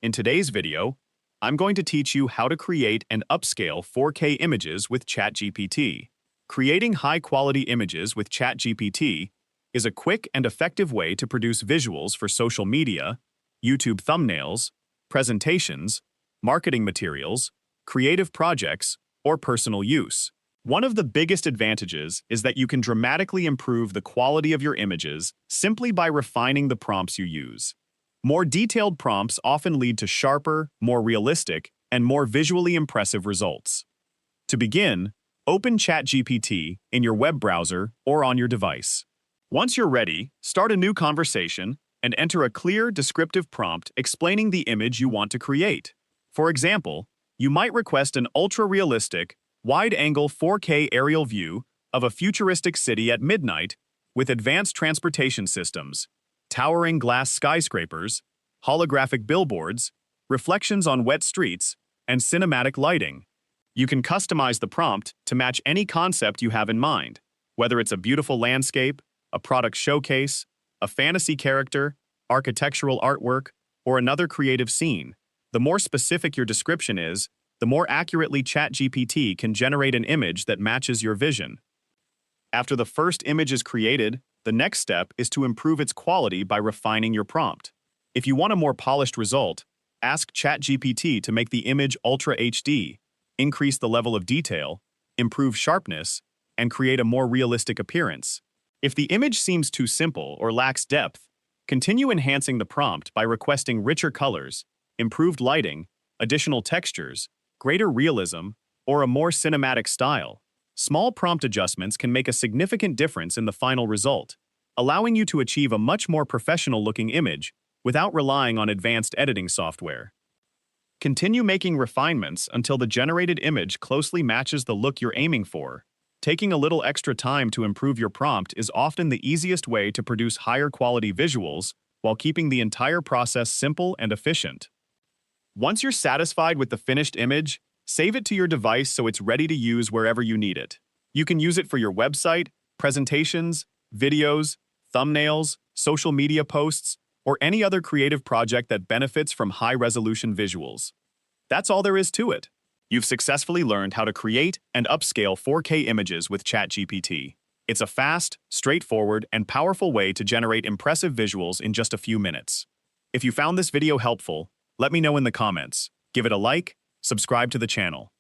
In today's video, I'm going to teach you how to create and upscale 4K images with ChatGPT. Creating high-quality images with ChatGPT is a quick and effective way to produce visuals for social media, YouTube thumbnails, presentations, marketing materials, creative projects, or personal use. One of the biggest advantages is that you can dramatically improve the quality of your images simply by refining the prompts you use. More detailed prompts often lead to sharper, more realistic, and more visually impressive results. To begin, open ChatGPT in your web browser or on your device. Once you're ready, start a new conversation and enter a clear, descriptive prompt explaining the image you want to create. For example, you might request an ultra-realistic, wide-angle 4K aerial view of a futuristic city at midnight with advanced transportation systems, towering glass skyscrapers, holographic billboards, reflections on wet streets, and cinematic lighting. You can customize the prompt to match any concept you have in mind, whether it's a beautiful landscape, a product showcase, a fantasy character, architectural artwork, or another creative scene. The more specific your description is, the more accurately ChatGPT can generate an image that matches your vision. After the first image is created, the next step is to improve its quality by refining your prompt. If you want a more polished result, ask ChatGPT to make the image Ultra HD, increase the level of detail, improve sharpness, and create a more realistic appearance. If the image seems too simple or lacks depth, continue enhancing the prompt by requesting richer colors, improved lighting, additional textures, greater realism, or a more cinematic style. Small prompt adjustments can make a significant difference in the final result, allowing you to achieve a much more professional-looking image without relying on advanced editing software. Continue making refinements until the generated image closely matches the look you're aiming for. Taking a little extra time to improve your prompt is often the easiest way to produce higher-quality visuals while keeping the entire process simple and efficient. Once you're satisfied with the finished image, save it to your device so it's ready to use wherever you need it. You can use it for your website, presentations, videos, thumbnails, social media posts, or any other creative project that benefits from high-resolution visuals. That's all there is to it. You've successfully learned how to create and upscale 4K images with ChatGPT. It's a fast, straightforward, and powerful way to generate impressive visuals in just a few minutes. If you found this video helpful, let me know in the comments. Give it a like, subscribe to the channel,